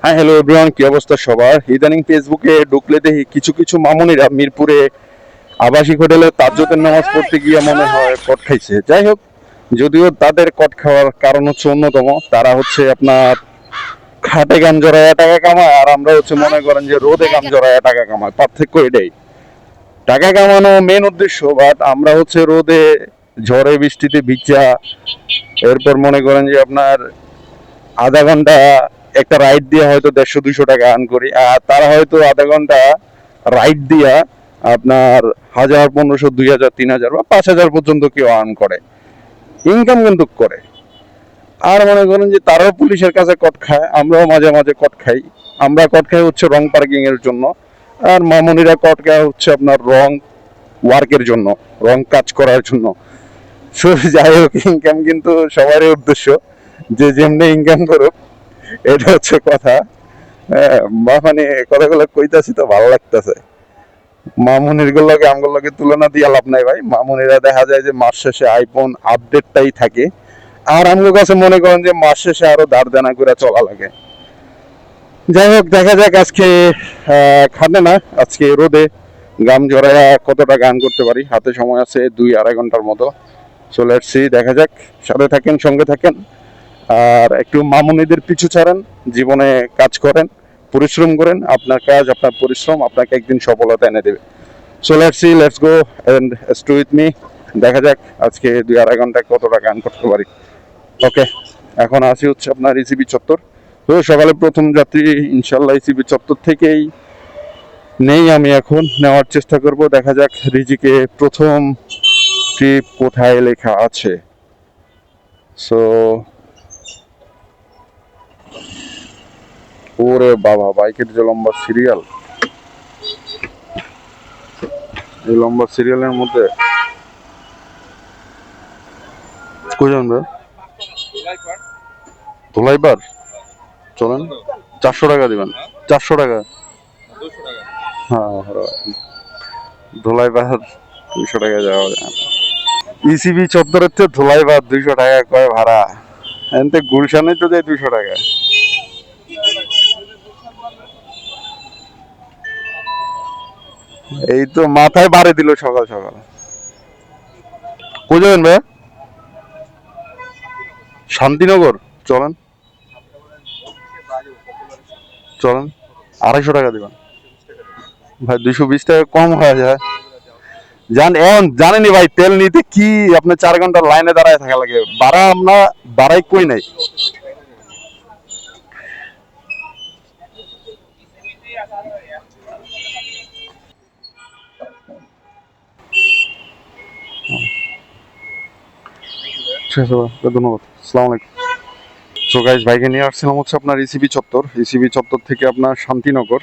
হ্যাঁ, hello everyone, কি অবস্থা সবার? ইদানিং ফেসবুকে ঢুকলে দেখি কিছু কিছু মামুনিরা মিরপুরে আবাসিক হোটেলে তাজ্জুদের নামাজ পড়তে গিয়ে মনে হয় কট খাইছে। যাই হোক, যদিও তাদের কট খাওয়ার কারণ হচ্ছে অন্যতম, তারা হচ্ছে আপনার খাটে গাম জড়ায় টাকা কামায়, আর আমরা হচ্ছে মনে করেন যে রোদে গাম জড়ায় টাকা কামায়। পার্থক্য এটাই, টাকা কামানো মেন উদ্দেশ্য, বাট আমরা হচ্ছে রোদে ঝড়ে বৃষ্টিতে ভিজা, এরপর মনে করেন যে আপনার আধা ঘন্টা একটা রাইড দিয়ে হয়তো 150-200 টাকা আর্ন করি, আর তারা হয়তো আধা ঘন্টা রাইড দিয়া আপনার 1000, 1500, 2000, 3000 বা 5000 পর্যন্ত কেউ আর্ন করে, ইনকাম কিন্তু করে। আর মনে করেন যে তারাও পুলিশের কাছে কট খায়, আমরাও মাঝে মাঝে কট খাই। আমরা কট খাই হচ্ছে রং পার্কিং এর জন্য, আর মামুনিরা কট খায় হচ্ছে আপনার রং ওয়ার্কের জন্য, রং কাজ করার জন্য। সো যাই হোক, ইনকাম কিন্তু সবারই উদ্দেশ্য, যে যেমনি ইনকাম করুক, এটা হচ্ছে কথা। হ্যাঁ, মানে কথাগুলো কইতাছি তো ভালো লাগতেছে। মামুনির গুলোকে আমগুলোকে তুলনা দিয়ে লাভ নাই ভাই। মামুনিরা দেখা যায় যে মাস শেষে আইফোন আপডেটটাই থাকে, আর আমগো কাছে মনে করেন যে মাস শেষে আরো ধার দেনা করে চলা লাগে। যাই হোক, দেখা যাক আজকে খাটে না, আজকে রোদে গাম জড়ায়া কতটা গান করতে পারি। হাতে সময় আছে 2-2.5 ঘন্টার মতো। চলে আসছি, দেখা যাক। সাথে থাকেন, সঙ্গে থাকেন, আর একটু মামুনিদের পিছু ছাড়েন, জীবনে কাজ করেন, পরিশ্রম করেন। আপনার কাজ, আপনার পরিশ্রম আপনাকে একদিন সফলতা এনে দেবে। So let's go and stay with me. দেখা যাক আজকে 2-2.5 ঘন্টায় কতটা গান করতে পারি। ওকে, এখন আসি হচ্ছে আপনার ইসিবি চত্বর। তো সকালে প্রথম যাত্রী ইনশাল্লাহ ইসিবি চত্বর থেকেই নেই, আমি এখন নেওয়ার চেষ্টা করব। দেখা যাক রিজিকে প্রথম ট্রিপ কোথায় লেখা আছে। সো ওরে বাবা, বাইকের যে লম্বা সিরিয়াল, এই লম্বা সিরিয়ালের মধ্যে কয়জন রে? ধোলাইবার চলেন, 400 টাকা দিবেন। 400 টাকা। হ্যাঁ, ধোলাইবার 200 টাকা যাওয়া যায়। ইসিবি চত্বরের থেকে ধোলাইবার 200 টাকা কয় ভাড়া? এনতে গুলশানে তো যায় 200 টাকা। এই তো মাথায় বাড়ি দিল সকাল সকাল। কই যাবেন ভাই? শান্তিনগর চলেন, চলেন। 250 টাকা দিবেন ভাই, 220 টাকা কম হয়ে যায়। এখন জানেনি ভাই, তেল নিতে কি আপনার 4 ঘন্টা লাইনে দাঁড়ায় থাকা লাগে। ভাড়া আমরা বাড়াই কই নাই। ঠিক আছে ভাই, ধন্যবাদ, আসসালামু আলাইকুম। সো গাইস, বাইকে নিয়ে আসছিলাম হচ্ছে আপনার ইসিবি চত্বর। ইসিবি চত্বর থেকে আপনার শান্তিনগর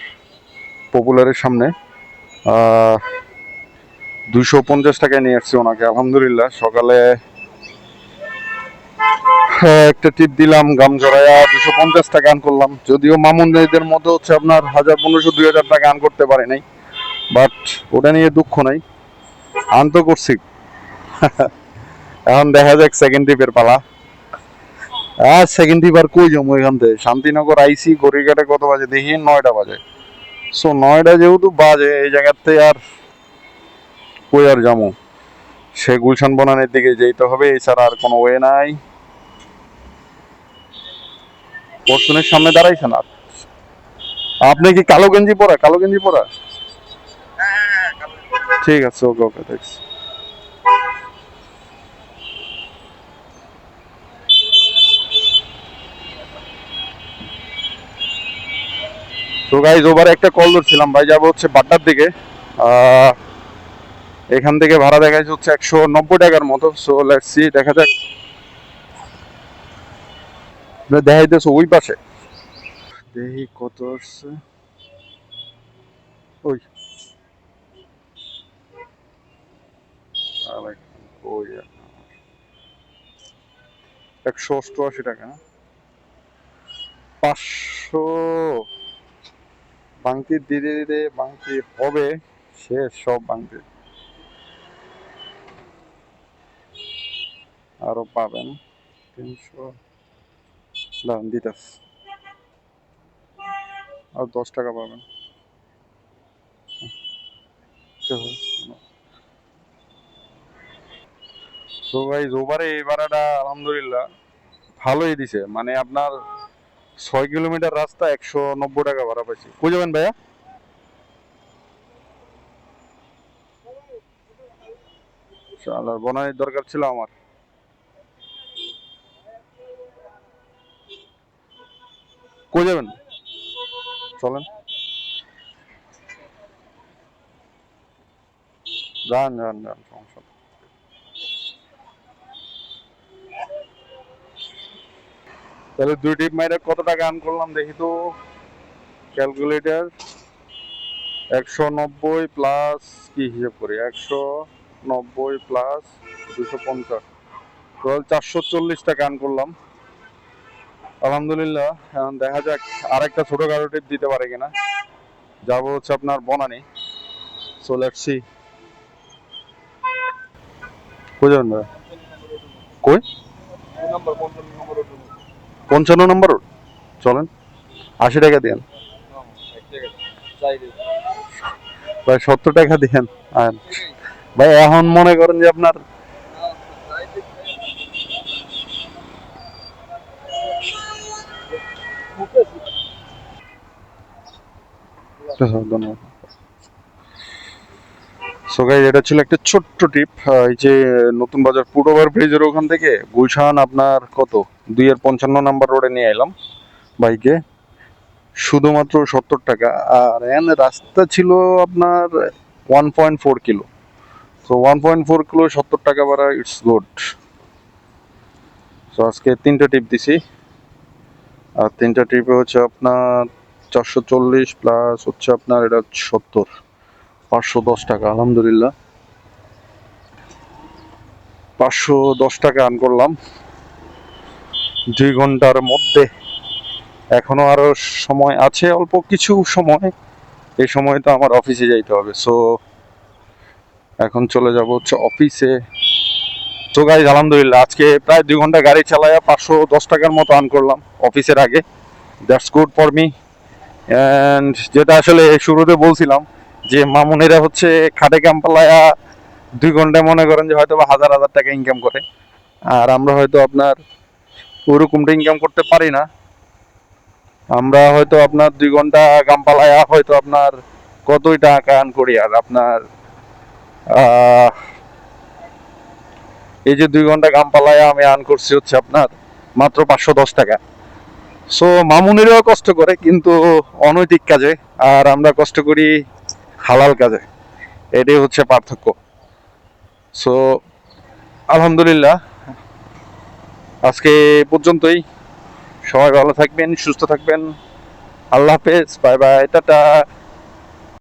পপুলারের সামনে 250 টাকায় নিয়ে আসছি ওনাকে। আলহামদুলিল্লাহ, সকালে একটা টিপ দিলাম গাম জড়ায়া 250 টাকা আন করলাম। যদিও মামুনদের মতো হচ্ছে আপনার 1500-2000 টাকা আন করতে পারে নাই, বাট ওটা নিয়ে দুঃখ নাই, আন তো করছি। এখন দেখা যাক সেকেন্ড ট্রিপের পালা। আর সেকেন্ড ট্রিপ আর কই যাবো এখান থেকে? শান্তিনগর আইসি, গড়িঘাটে কত বাজে দেখি? 9টা বাজে। সো 9টা যেহেতু বাজে, এই জায়গাতে আর কই আর যাবো? সে গুলশান বনানের দিকে যেতে হবে, এছাড়া আর কোনো ওয়ে নাই। পরশুনের সামনে দাঁড়াইছে না। আপনি কি কালো গেঞ্জি পরা? কালো গেঞ্জি পরা? ঠিক আছে, ওকে ওকে, দেখছি। তো গাইজ, ওভারে একটা কল ধরছিলাম ভাই, যাবো হচ্ছে বাড্ডার দিকে। আহ, এখান থেকে ভাড়া দেখাচ্ছে হচ্ছে 190 টাকার মতো। সো লেটস সি, দেখা যাক। দেখাইতেছে ওই পাশে, দেখি কত আসছে। ওই ওই 188 টাকা। 500 বাংতি ধীরে ধীরে বাংতি হবে, শেষ সব বাংতি। আরো পাবেন 300, দাম দিতেছে। আর 10 টাকা পাবেন। তো ভাই ওভারে এই ভাড়াটা আলহামদুলিল্লাহ ভালোই দিছে, মানে আপনার 6 কিলোমিটার রাস্তা 190 টাকা ভাড়া পাইছি। কই যাবেন ভাইয়া? শালার বনানির দরকার ছিল আমার। কই যাবেন? চলেন, যান যান যান, সমস্যা নেই। তাহলে 2 টিপ মাইরে কত টাকা আর্ন করলাম দেখি তো, ক্যালকুলেটার। 190 প্লাস, কি হিসাব করি, 190 প্লাস 250, টোটাল 440 টাকা আর্ন করলাম আলহামদুলিল্লাহ। এখন দেখা যাক আরেকটা ছোটখাটো টিপ দিতে পারে কিনা। যাবো হচ্ছে আপনার বনানি। So let's see. কই যাবেন ভাই? কই? 55 নম্বর রোড। চলেন, 80 টাকা দেন, ভাই 70 টাকা দেন। আর ভাই এখন মনে করেন যে আপনার ধন্যবাদ। সো গাইস, এটা ছিল একটা ছোট্ট টিপ। এই যে নতুন বাজার ফুট ওভার ব্রিজের ওখান থেকে গুলশান আপনার কত 2-55 নাম্বার রোডে নিয়ে এলাম বাইকে, শুধুমাত্র 70 টাকা। আর এখানে রাস্তা ছিল আপনার 1.4 কিলো। তো 1.4 কিলো 70 টাকা ভাড়া, ইটস গুড। তো আজকে 3টা টিপ দিছি, আর 3টা টিপে হচ্ছে আপনার 440 প্লাস হচ্ছে আপনার এটা 70, 510 টাকা আলহামদুলিল্লাহ। 510 টাকা আর্ন করলাম 2 ঘন্টার মধ্যে। এখনো আরো সময় আছে, অল্প কিছু সময়। এই সময় তো আমার অফিসে যাইতে হবে, সো এখন চলে যাব হচ্ছে অফিসে। তো গাইজ আলহামদুলিল্লাহ আজকে প্রায় 2 ঘন্টা গাড়ি চালায়া 510 টাকার মতো আর্ন করলাম অফিসের আগে। That's good for me. And যেটা আসলে শুরুতে বলছিলাম যে মামুনেরা হচ্ছে খাটে কাম পালায়া 2 ঘন্টায় মনে করেন যে হয়তো বা হাজার হাজার টাকা ইনকাম করে, আর আমরা হয়তো আপনার ওরকমটা ইনকাম করতে পারি না। আমরা হয়তো আপনার 2 ঘন্টা কাম পালায়া হয়তো আপনার কতই টাকা আর্ন করি, আর আপনার আহ, এই যে 2 ঘন্টা কাম পালায়া আমি আর্ন করছি হচ্ছে আপনার মাত্র 510 টাকা। সো মামুনেরাও কষ্ট করে কিন্তু অনৈতিক কাজে, আর আমরা কষ্ট করি হালাল কাজে। এটাই হচ্ছে পার্থক্য। সো আলহামদুলিল্লাহ আজকে এ পর্যন্তই। সবাই ভালো থাকবেন, সুস্থ থাকবেন। আল্লাহ হাফেজ, বাই বাই, টাটা।